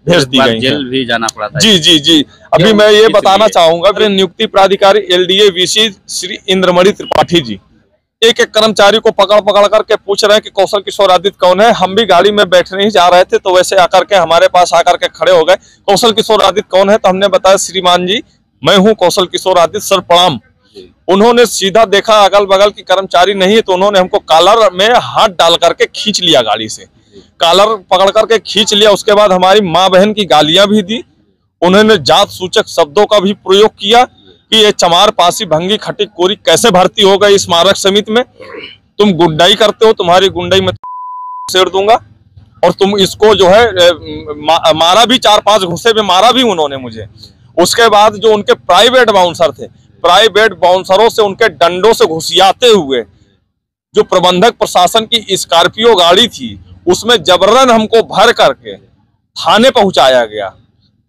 भेज दी गई जेल भी जाना पड़ा था। जी जी जी। अभी मैं ये बताना चाहूंगा कि नियुक्ति प्राधिकारी LDA VC श्री इंद्रमणि त्रिपाठी जी एक एक कर्मचारी को पकड़ पकड़ करके पूछ रहे हैं कि कौशल किशोर आदित्य कौन है। हम भी गाड़ी में बैठने ही जा रहे थे तो वैसे आकर के हमारे पास आकर के खड़े हो गए, कौशल किशोर आदित्य कौन है? तो हमने बताया श्रीमान जी मैं हूं कौशल किशोर आदित्य, सर प्रणाम। उन्होंने सीधा देखा अगल बगल की कर्मचारी नहीं है तो उन्होंने हमको कॉलर में हाथ डाल करके खींच लिया, गाड़ी से कॉलर पकड़ करके खींच लिया। उसके बाद हमारी माँ बहन की गालियां भी दी, उन्होंने जात सूचक शब्दों का भी प्रयोग किया कि ये चमार पासी भंगी खटी कोरी कैसे भर्ती हो गई स्मारक समिति में, तुम गुंडाई करते हो, तुम्हारी गुंडाई में सेड़ दूंगा। और तुम इसको जो है मारा भी, 4-5 घुसे में मारा भी उन्होंने मुझे। उसके बाद जो उनके प्राइवेट बाउंसर थे, प्राइवेट बाउंसरों से उनके डंडों से घुसियाते हुए जो प्रबंधक प्रशासन की स्कॉर्पियो गाड़ी थी उसमें जबरन हमको भर करके थाने पहुंचाया गया,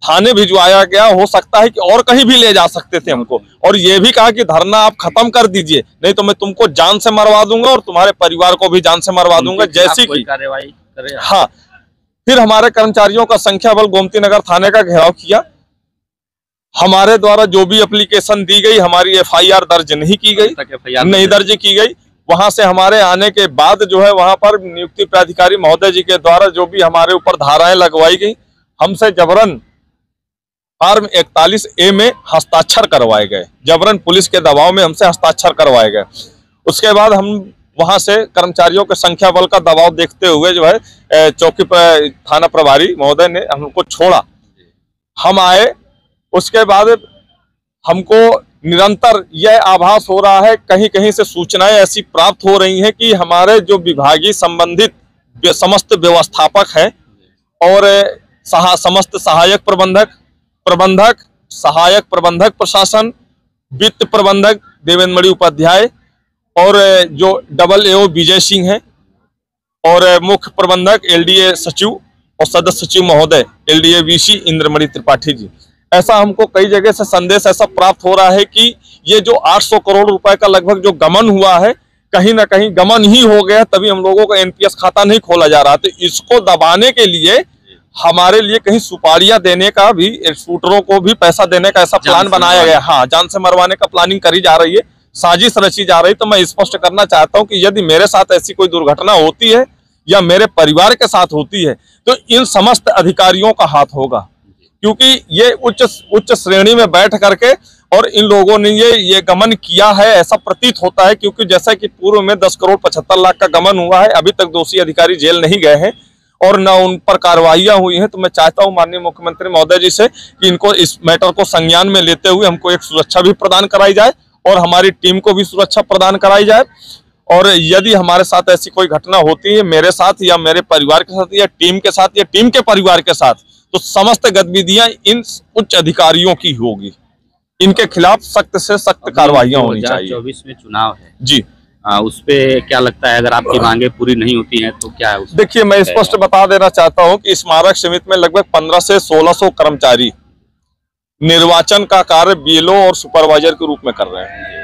थाने भिजवाया गया। हो सकता है कि और कहीं भी ले जा सकते थे हमको, और ये भी कहा कि धरना आप खत्म कर दीजिए नहीं तो मैं तुमको जान से मरवा दूंगा और तुम्हारे परिवार को भी जान से मरवा दूंगा। जैसी की कार्रवाई करे। हाँ, फिर हमारे कर्मचारियों का संख्या बल गोमती नगर थाने का घेराव किया। हमारे द्वारा जो भी एप्लीकेशन दी गई, हमारी FIR दर्ज नहीं की गई, नहीं दर्ज की गई। वहां से हमारे आने के बाद जो है वहां पर नियुक्ति प्राधिकारी महोदय जी के द्वारा जो भी हमारे ऊपर धाराएं लगवाई गई, हमसे जबरन फॉर्म 41A में हस्ताक्षर करवाए गए, जबरन पुलिस के दबाव में हमसे हस्ताक्षर करवाए गए। उसके बाद हम वहां से कर्मचारियों के संख्या बल का दबाव देखते हुए जो है चौकी पर थाना प्रभारी महोदय ने हमको छोड़ा, हम आए। उसके बाद हमको निरंतर यह आभास हो रहा है, कहीं कहीं से सूचनाएं ऐसी प्राप्त हो रही हैं कि हमारे जो विभागीय संबंधित समस्त व्यवस्थापक हैं और समस्त सहायक प्रबंधक, सहायक प्रबंधक प्रशासन, वित्त प्रबंधक देवेंद्र मणि उपाध्याय और जो AO विजय सिंह है और मुख्य प्रबंधक LDA सचिव और सदस्य सचिव महोदय LDA VC इंद्रमणि त्रिपाठी जी, ऐसा हमको कई जगह से संदेश ऐसा प्राप्त हो रहा है कि ये जो 800 करोड़ रुपए का लगभग जो गमन हुआ है, कहीं ना कहीं गमन ही हो गया, तभी हम लोगों का NPS खाता नहीं खोला जा रहा। तो इसको दबाने के लिए हमारे लिए कहीं सुपारियां देने का भी, शूटरों को भी पैसा देने का ऐसा प्लान बनाया गया। हाँ, जान से मरवाने का प्लानिंग करी जा रही है, साजिश रची जा रही। तो मैं स्पष्ट करना चाहता हूं कि यदि मेरे साथ ऐसी कोई दुर्घटना होती है या मेरे परिवार के साथ होती है तो इन समस्त अधिकारियों का हाथ होगा, क्योंकि ये उच्च श्रेणी में बैठ करके और इन लोगों ने ये गमन किया है ऐसा प्रतीत होता है। क्योंकि जैसा कि पूर्व में 10 करोड़ 75 लाख का गमन हुआ है, अभी तक दोषी अधिकारी जेल नहीं गए हैं और न उन पर कार्रवाइयां हुई हैं। तो मैं चाहता हूं माननीय मुख्यमंत्री महोदय जी से कि इनको इस मैटर को संज्ञान में लेते हुए हमको एक सुरक्षा भी प्रदान कराई जाए और हमारी टीम को भी सुरक्षा प्रदान कराई जाए। और यदि हमारे साथ ऐसी कोई घटना होती है, मेरे साथ या मेरे परिवार के साथ या टीम के साथ या टीम के परिवार के साथ, तो समस्त गतिविधियां इन उच्च अधिकारियों की होगी। इनके खिलाफ सख्त से सख्त कार्रवाइयां होनी चाहिए। 2024 में चुनाव है जी, उस पे क्या लगता है अगर आपकी मांगे पूरी नहीं होती हैं तो क्या है? देखिए, मैं स्पष्ट बता देना चाहता हूं कि स्मारक समिति में लगभग 1500 से 1600 कर्मचारी निर्वाचन का कार्य BLO और सुपरवाइजर के रूप में कर रहे हैं।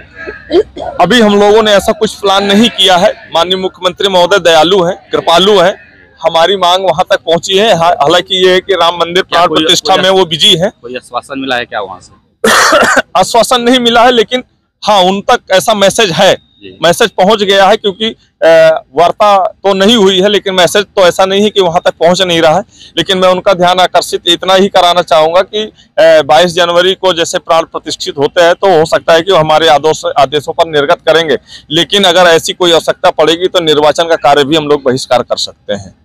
अभी हम लोगों ने ऐसा कुछ प्लान नहीं किया है। माननीय मुख्यमंत्री महोदय दयालु हैं, कृपालु हैं, हमारी मांग वहां तक पहुंची है। हालांकि ये है कि राम मंदिर प्राण प्रतिष्ठा में वो बिजी है। कोई आश्वासन मिला है क्या वहां से? आश्वासन नहीं मिला है, लेकिन हाँ उन तक ऐसा मैसेज है, मैसेज पहुंच गया है। क्योंकि वार्ता तो नहीं हुई है लेकिन मैसेज तो ऐसा नहीं है कि वहां तक पहुंच नहीं रहा है। लेकिन मैं उनका ध्यान आकर्षित इतना ही कराना चाहूंगा कि 22 जनवरी को जैसे प्राण प्रतिष्ठित होते हैं तो हो सकता है कि हमारे आदेशों पर निर्गत करेंगे, लेकिन अगर ऐसी कोई आवश्यकता पड़ेगी तो निर्वाचन का कार्य भी हम लोग बहिष्कार कर सकते हैं।